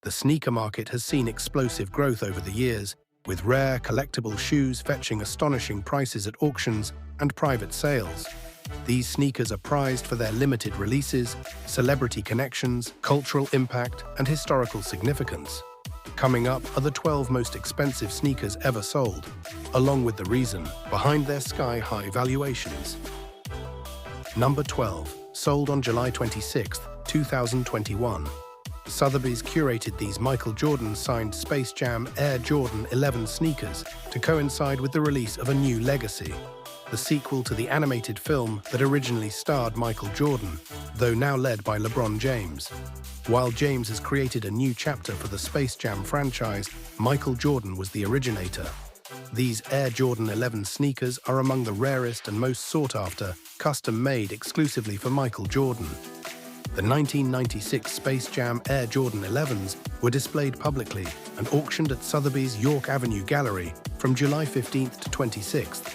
The sneaker market has seen explosive growth over the years, with rare, collectible shoes fetching astonishing prices at auctions and private sales. These sneakers are prized for their limited releases, celebrity connections, cultural impact, and historical significance. Coming up are the 12 most expensive sneakers ever sold, along with the reason behind their sky-high valuations. Number 12, sold on July 26, 2021. Sotheby's curated these Michael Jordan-signed Space Jam Air Jordan 11 sneakers to coincide with the release of a new legacy, the sequel to the animated film that originally starred Michael Jordan, though now led by LeBron James. While James has created a new chapter for the Space Jam franchise, Michael Jordan was the originator. These Air Jordan 11 sneakers are among the rarest and most sought-after, custom-made exclusively for Michael Jordan. The 1996 Space Jam Air Jordan 11s were displayed publicly and auctioned at Sotheby's York Avenue Gallery from July 15th to 26th.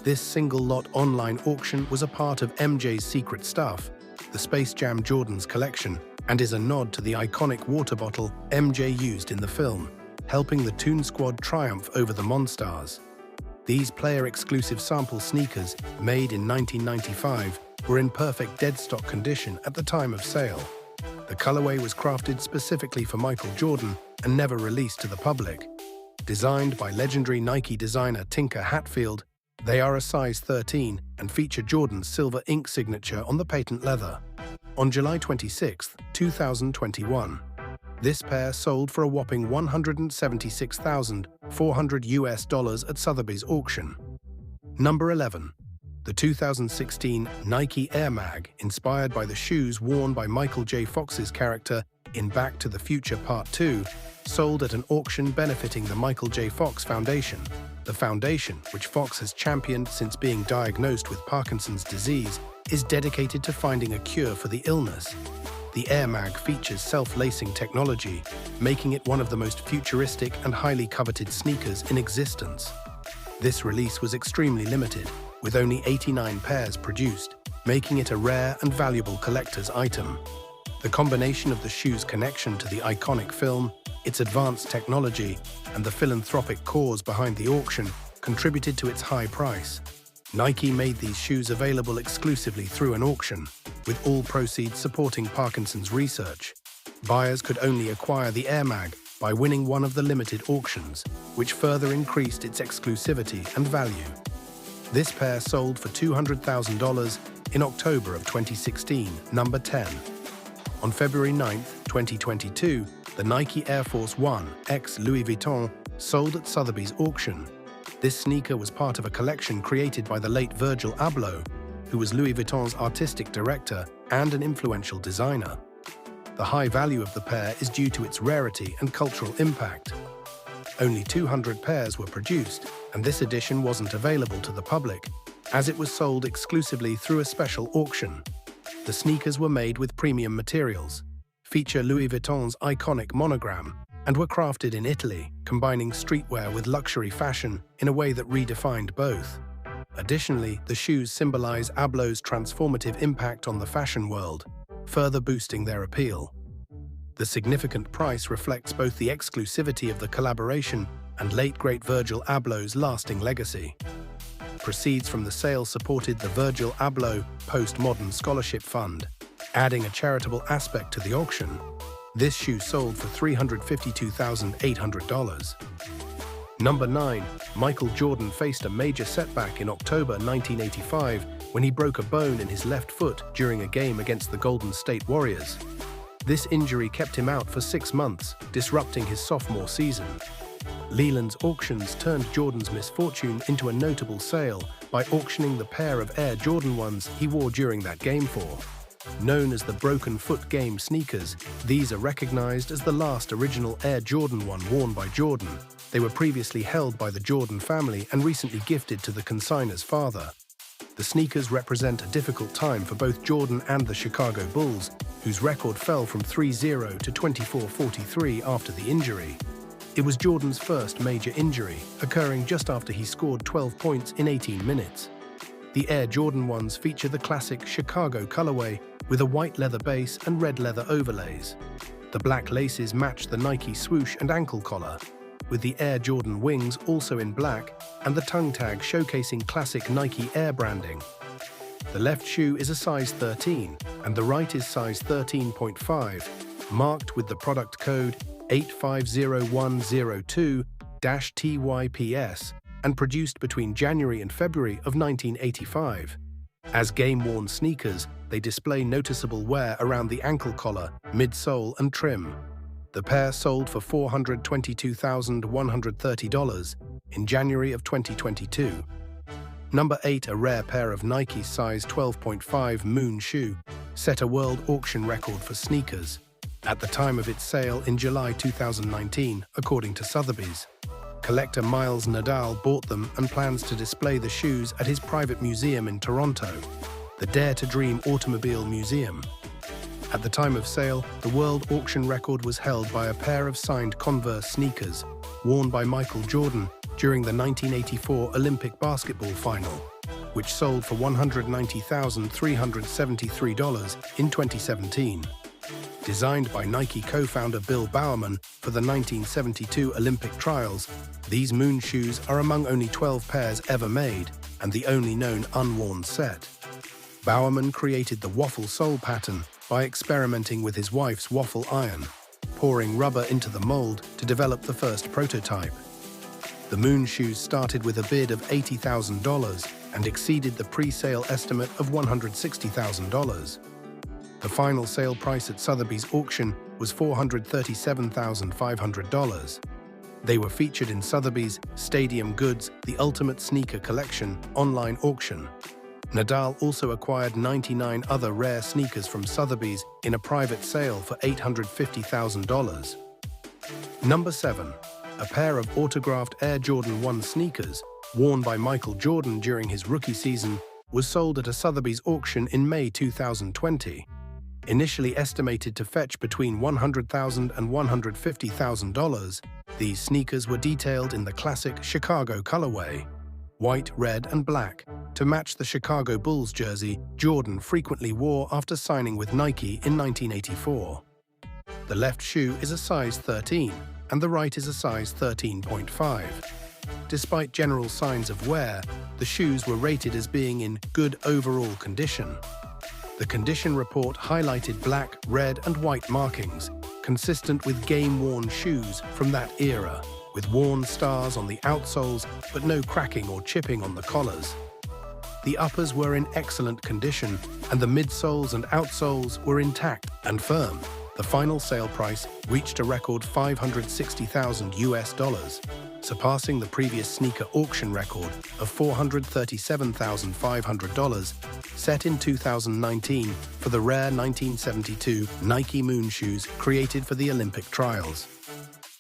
This single-lot online auction was a part of MJ's Secret Stuff, the Space Jam Jordans collection, and is a nod to the iconic water bottle MJ used in the film, helping the Toon Squad triumph over the Monstars. These player-exclusive sample sneakers, made in 1995, were in perfect dead-stock condition at the time of sale. The colorway was crafted specifically for Michael Jordan and never released to the public. Designed by legendary Nike designer Tinker Hatfield, they are a size 13 and feature Jordan's silver ink signature on the patent leather. On July 26, 2021, this pair sold for a whopping $176,400 at Sotheby's auction. Number 11. The 2016 Nike Air Mag, inspired by the shoes worn by Michael J. Fox's character in Back to the Future Part 2, sold at an auction benefiting the Michael J. Fox Foundation. The foundation, which Fox has championed since being diagnosed with Parkinson's disease, is dedicated to finding a cure for the illness. The Air Mag features self-lacing technology, making it one of the most futuristic and highly coveted sneakers in existence. This release was extremely limited, with only 89 pairs produced, making it a rare and valuable collector's item. The combination of the shoe's connection to the iconic film, its advanced technology, and the philanthropic cause behind the auction contributed to its high price. Nike made these shoes available exclusively through an auction, with all proceeds supporting Parkinson's research. Buyers could only acquire the Air Mag by winning one of the limited auctions, which further increased its exclusivity and value. This pair sold for $200,000 in October of 2016, number 10. On February 9, 2022, the Nike Air Force 1 X Louis Vuitton sold at Sotheby's auction. This sneaker was part of a collection created by the late Virgil Abloh, who was Louis Vuitton's artistic director and an influential designer. The high value of the pair is due to its rarity and cultural impact. Only 200 pairs were produced, and this edition wasn't available to the public, as it was sold exclusively through a special auction. The sneakers were made with premium materials, feature Louis Vuitton's iconic monogram, and were crafted in Italy, combining streetwear with luxury fashion in a way that redefined both. Additionally, the shoes symbolize Abloh's transformative impact on the fashion world, further boosting their appeal. The significant price reflects both the exclusivity of the collaboration and late-great Virgil Abloh's lasting legacy. Proceeds from the sale supported the Virgil Abloh Postmodern Scholarship Fund, adding a charitable aspect to the auction. This shoe sold for $352,800. Number 9. Michael Jordan faced a major setback in October 1985 when he broke a bone in his left foot during a game against the Golden State Warriors. This injury kept him out for 6 months, disrupting his sophomore season. Leland's auctions turned Jordan's misfortune into a notable sale by auctioning the pair of Air Jordan 1s he wore during that game for. Known as the Broken Foot Game sneakers, these are recognized as the last original Air Jordan 1 worn by Jordan. They were previously held by the Jordan family and recently gifted to the consignor's father. The sneakers represent a difficult time for both Jordan and the Chicago Bulls, whose record fell from 3-0 to 24-43 after the injury. It was Jordan's first major injury, occurring just after he scored 12 points in 18 minutes. The Air Jordan 1s feature the classic Chicago colorway with a white leather base and red leather overlays. The black laces match the Nike swoosh and ankle collar, with the Air Jordan wings also in black and the tongue tag showcasing classic Nike Air branding. The left shoe is a size 13 and the right is size 13.5, marked with the product code 850102-TYPS and produced between January and February of 1985. As game-worn sneakers, they display noticeable wear around the ankle collar, midsole, and trim. The pair sold for $422,130 in January of 2022. Number 8, a rare pair of Nike size 12.5 Moon shoe, set a world auction record for sneakers at the time of its sale in July 2019, according to Sotheby's. Collector Miles Nadal bought them and plans to display the shoes at his private museum in Toronto, the Dare to Dream Automobile Museum. At the time of sale, the world auction record was held by a pair of signed Converse sneakers worn by Michael Jordan during the 1984 Olympic basketball final, which sold for $190,373 in 2017. Designed by Nike co-founder Bill Bowerman for the 1972 Olympic trials, these Moon shoes are among only 12 pairs ever made and the only known unworn set. Bowerman created the waffle sole pattern by experimenting with his wife's waffle iron, pouring rubber into the mold to develop the first prototype. The Moon shoes started with a bid of $80,000 and exceeded the pre-sale estimate of $160,000. The final sale price at Sotheby's auction was $437,500. They were featured in Sotheby's Stadium Goods The Ultimate Sneaker Collection online auction. Nadal also acquired 99 other rare sneakers from Sotheby's in a private sale for $850,000. Number 7. A pair of autographed Air Jordan 1 sneakers, worn by Michael Jordan during his rookie season, was sold at a Sotheby's auction in May 2020. Initially estimated to fetch between $100,000 and $150,000, these sneakers were detailed in the classic Chicago colorway, white, red, and black, to match the Chicago Bulls jersey Jordan frequently wore after signing with Nike in 1984. The left shoe is a size 13, and the right is a size 13.5. Despite general signs of wear, the shoes were rated as being in good overall condition. The condition report highlighted black, red, and white markings, consistent with game-worn shoes from that era, with worn stars on the outsoles but no cracking or chipping on the collars. The uppers were in excellent condition, and the midsoles and outsoles were intact and firm. The final sale price reached a record $560,000, surpassing the previous sneaker auction record of $437,500 set in 2019 for the rare 1972 Nike Moon shoes created for the Olympic trials.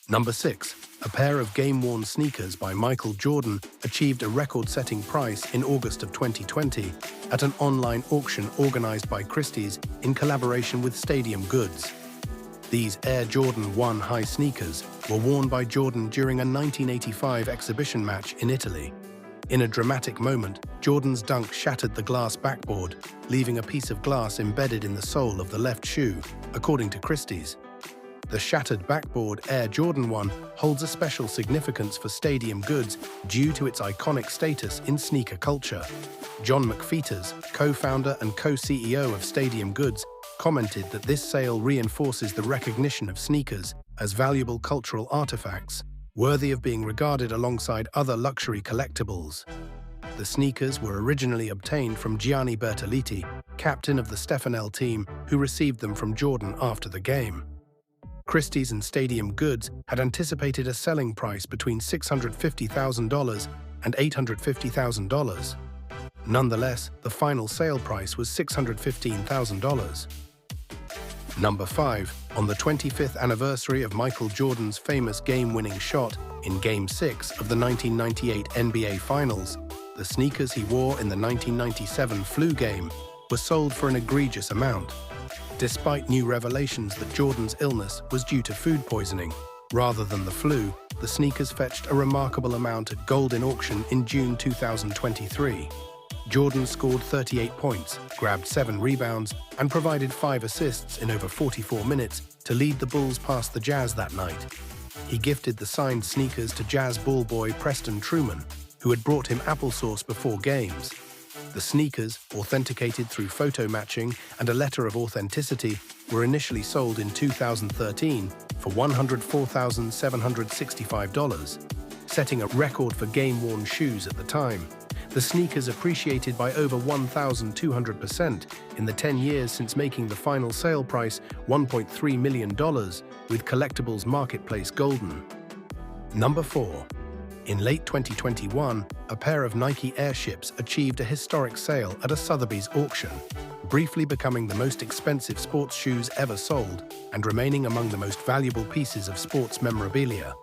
Number 6. A pair of game-worn sneakers by Michael Jordan achieved a record-setting price in August of 2020 at an online auction organized by Christie's in collaboration with Stadium Goods. These Air Jordan 1 high sneakers were worn by Jordan during a 1985 exhibition match in Italy. In a dramatic moment, Jordan's dunk shattered the glass backboard, leaving a piece of glass embedded in the sole of the left shoe, according to Christie's. The shattered backboard Air Jordan 1 holds a special significance for Stadium Goods due to its iconic status in sneaker culture. John McPheeters, co-founder and co-CEO of Stadium Goods, commented that this sale reinforces the recognition of sneakers as valuable cultural artifacts, worthy of being regarded alongside other luxury collectibles. The sneakers were originally obtained from Gianni Bertoliti, captain of the Stefanel team, who received them from Jordan after the game. Christie's and Stadium Goods had anticipated a selling price between $650,000 and $850,000. Nonetheless, the final sale price was $615,000. Number 5. On the 25th anniversary of Michael Jordan's famous game-winning shot in Game 6 of the 1998 NBA Finals, the sneakers he wore in the 1997 flu game were sold for an egregious amount. Despite new revelations that Jordan's illness was due to food poisoning rather than the flu, the sneakers fetched a remarkable amount at Goldin auction in June 2023. Jordan scored 38 points, grabbed 7 rebounds, and provided 5 assists in over 44 minutes to lead the Bulls past the Jazz that night. He gifted the signed sneakers to Jazz ball boy Preston Truman, who had brought him applesauce before games. The sneakers, authenticated through photo matching and a letter of authenticity, were initially sold in 2013 for $104,765, setting a record for game-worn shoes at the time. The sneakers appreciated by over 1,200% in the 10 years since making the final sale price $1.3 million, with Collectibles Marketplace golden. Number 4. In late 2021, a pair of Nike Airships achieved a historic sale at a Sotheby's auction, briefly becoming the most expensive sports shoes ever sold and remaining among the most valuable pieces of sports memorabilia.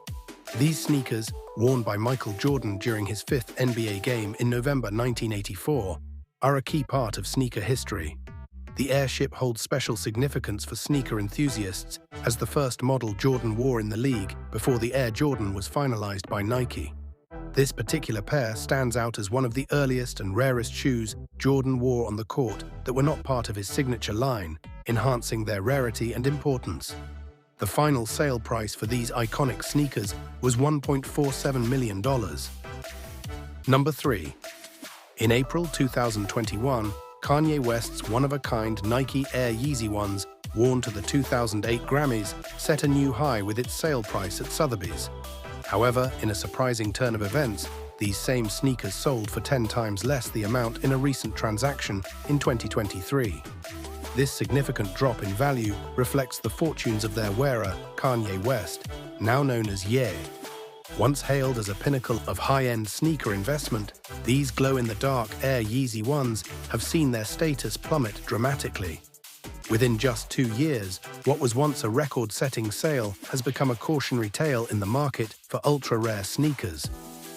These sneakers, worn by Michael Jordan during his 5th NBA game in November 1984, are a key part of sneaker history. The Airship holds special significance for sneaker enthusiasts as the first model Jordan wore in the league before the Air Jordan was finalized by Nike. This particular pair stands out as one of the earliest and rarest shoes Jordan wore on the court that were not part of his signature line, enhancing their rarity and importance. The final sale price for these iconic sneakers was $1.47 million. Number 3. In April 2021, Kanye West's one-of-a-kind Nike Air Yeezy Ones, worn to the 2008 Grammys, set a new high with its sale price at Sotheby's. However, in a surprising turn of events, these same sneakers sold for 10 times less the amount in a recent transaction in 2023. This significant drop in value reflects the fortunes of their wearer, Kanye West, now known as Ye. Once hailed as a pinnacle of high-end sneaker investment, these glow-in-the-dark Air Yeezy Ones have seen their status plummet dramatically. Within just 2 years, what was once a record-setting sale has become a cautionary tale in the market for ultra-rare sneakers,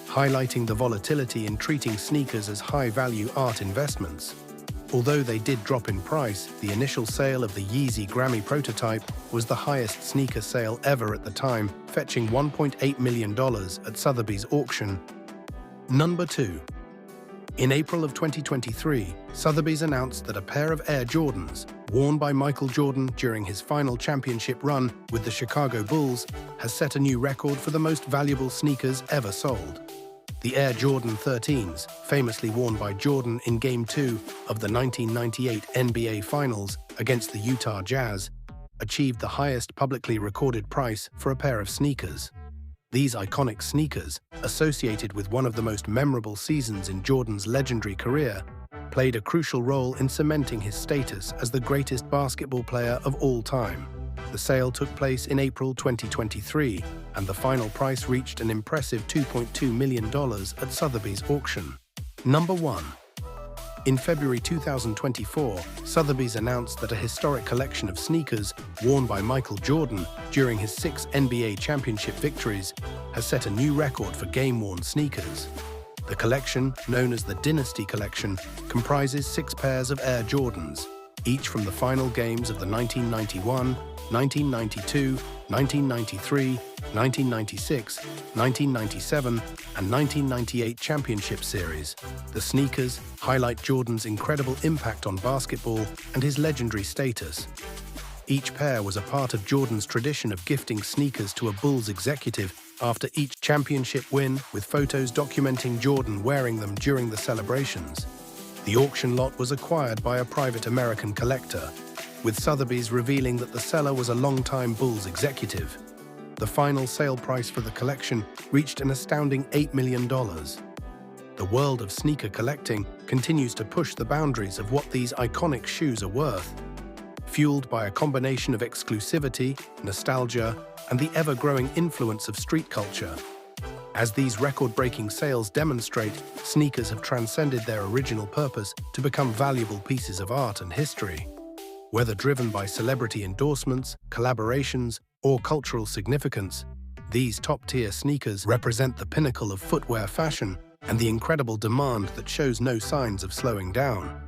highlighting the volatility in treating sneakers as high-value art investments. Although they did drop in price, the initial sale of the Yeezy Grammy prototype was the highest sneaker sale ever at the time, fetching $1.8 million at Sotheby's auction. Number 2. In April of 2023, Sotheby's announced that a pair of Air Jordans, worn by Michael Jordan during his final championship run with the Chicago Bulls, has set a new record for the most valuable sneakers ever sold. The Air Jordan 13s, famously worn by Jordan in Game 2 of the 1998 NBA Finals against the Utah Jazz, achieved the highest publicly recorded price for a pair of sneakers. These iconic sneakers, associated with one of the most memorable seasons in Jordan's legendary career, played a crucial role in cementing his status as the greatest basketball player of all time. The sale took place in April 2023, and the final price reached an impressive $2.2 million at Sotheby's auction. Number 1. In February 2024, Sotheby's announced that a historic collection of sneakers worn by Michael Jordan during his 6 NBA championship victories has set a new record for game-worn sneakers. The collection, known as the Dynasty Collection, comprises 6 pairs of Air Jordans, each from the final games of the 1991, 1992, 1993, 1996, 1997, and 1998 championship series. The sneakers highlight Jordan's incredible impact on basketball and his legendary status. Each pair was a part of Jordan's tradition of gifting sneakers to a Bulls executive after each championship win, with photos documenting Jordan wearing them during the celebrations. The auction lot was acquired by a private American collector, with Sotheby's revealing that the seller was a longtime Bulls executive. The final sale price for the collection reached an astounding $8 million. The world of sneaker collecting continues to push the boundaries of what these iconic shoes are worth, fueled by a combination of exclusivity, nostalgia, and the ever-growing influence of street culture. As these record-breaking sales demonstrate, sneakers have transcended their original purpose to become valuable pieces of art and history. Whether driven by celebrity endorsements, collaborations, or cultural significance, these top-tier sneakers represent the pinnacle of footwear fashion and the incredible demand that shows no signs of slowing down.